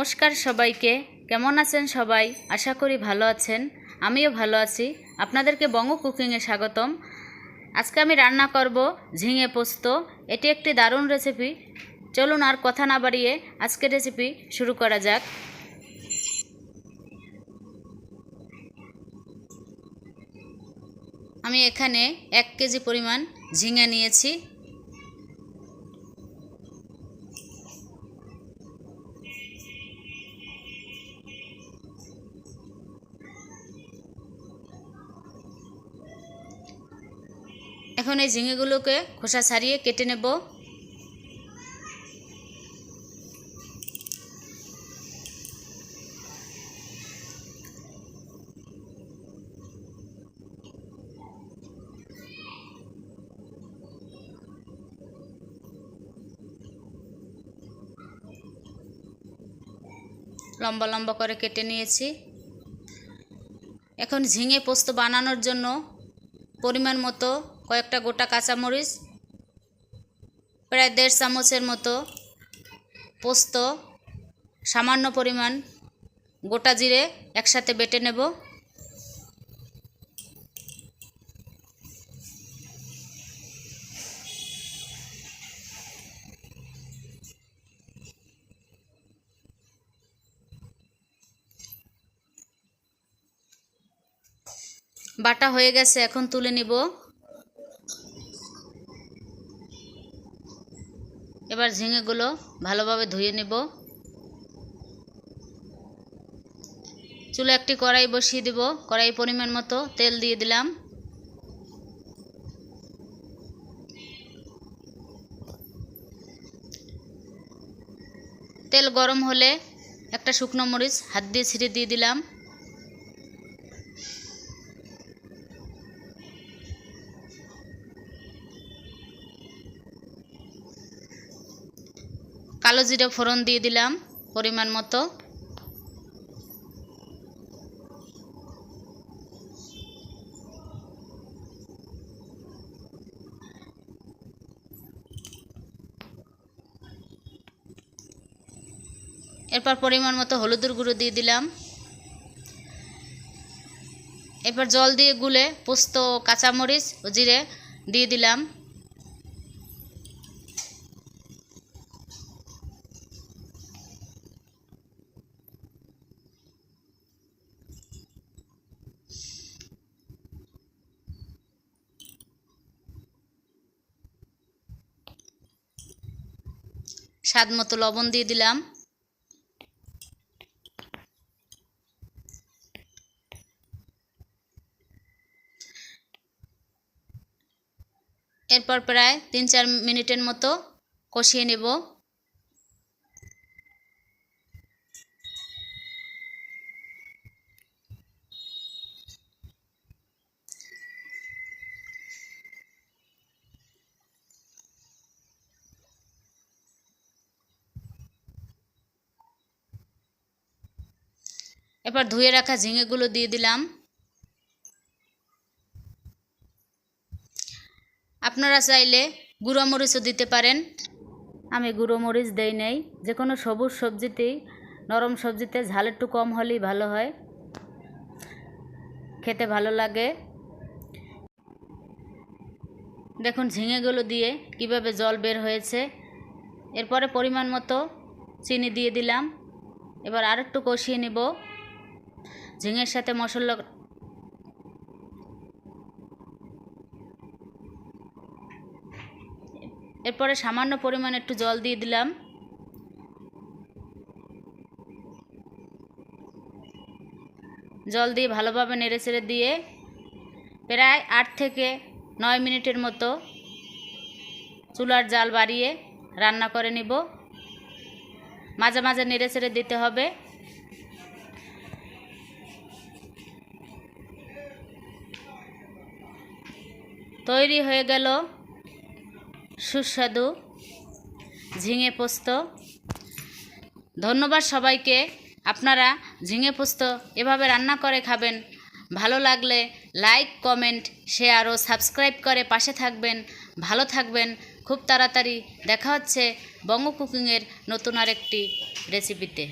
নমস্কার সবাইকে। কেমন আছেন সবাই? আশা করি ভালো আছেন। আমিও ভালো আছি। আপনাদেরকে বঙ্গ কুকিংয়ে স্বাগতম। আজকে আমি রান্না করব ঝিঙে পোস্ত। এটি একটি দারুণ রেসিপি। চলুন আর কথা না বাড়িয়ে আজকের রেসিপি শুরু করা যাক। আমি এখানে 1 কেজি পরিমাণ ঝিঙে নিয়েছি। এখন এই ঝিঙেগুলোকে খোসা ছাড়িয়ে কেটে নেব। লম্বা লম্বা করে কেটে নিয়েছি। এখন ঝিঙে পোস্ত বানানোর জন্য পরিমাণ মতো কয়েকটা গোটা কাঁচামরিচ, প্রায় 1.5 চামচের মতো পোস্ত, সামান্য পরিমাণ গোটা জিরে একসাথে বেটে নেব। বাটা হয়ে গেছে, এখন তুলে নিব। এবার ঝিঙেগুলো ভালোভাবে ধুয়ে নেব। চুলে একটি কড়াই বসিয়ে দেব। কড়াই পরিমাণ মতো তেল দিয়ে দিলাম। তেল গরম হলে একটা শুকনো মরিচ হাত দিয়ে ছিঁড়ে দিয়ে দিলাম। কালো জিরে ফোড়ন দিয়ে দিলাম পরিমাণ মতো। এরপর পরিমাণ মতো হলুদের গুঁড়ো দিয়ে দিলাম। এরপর জল দিয়ে গুলে পোস্ত, কাঁচামরিচ ও জিরে দিয়ে দিলাম। স্বাদ মতো লবণ দিয়ে দিলাম। এরপর প্রায় 3-4 মিনিটের মতো কষিয়ে নেব। এরপর ধুয়ে রাখা ঝিঙেগুলো দিয়ে দিলাম। আপনারা চাইলে গুঁড়ো মরিচও দিতে পারেন। আমি গুঁড়ো মরিচ দেই নাই। যে কোনো সবুজ সবজিতেই, নরম সবজিতে ঝাল একটু কম হলেই ভালো হয়, খেতে ভালো লাগে। দেখুন ঝিঙেগুলো দিয়ে কিভাবে জল বের হয়েছে। এরপরে পরিমাণ মতো চিনি দিয়ে দিলাম। এবার আর একটু কষিয়ে নেব। ঝিঙের সাথে মশলা এরপরে সামান্য পরিমাণ একটু জল দিয়ে দিলাম। জল দিয়ে ভালোভাবে নেড়েচেড়ে দিয়ে প্রায় 8 থেকে 9 মিনিটের মতো চুলার জাল বাড়িয়ে রান্না করে নিব। মাঝে মাঝে নেড়েচেড়ে দিতে হবে। তৈরি হয়ে গেল সুস্বাদু ঝিঙে পোস্ত। ধন্যবাদ সবাইকে। আপনারা ঝিঙে পোস্ত এভাবে রান্না করে খাবেন। ভালো লাগলে লাইক, কমেন্ট, শেয়ার ও সাবস্ক্রাইব করে পাশে থাকবেন। ভালো থাকবেন। খুব তাড়াতাড়ি দেখা হচ্ছে বঙ্গ কুকিংয়ের নতুন আরেকটি রেসিপিতে।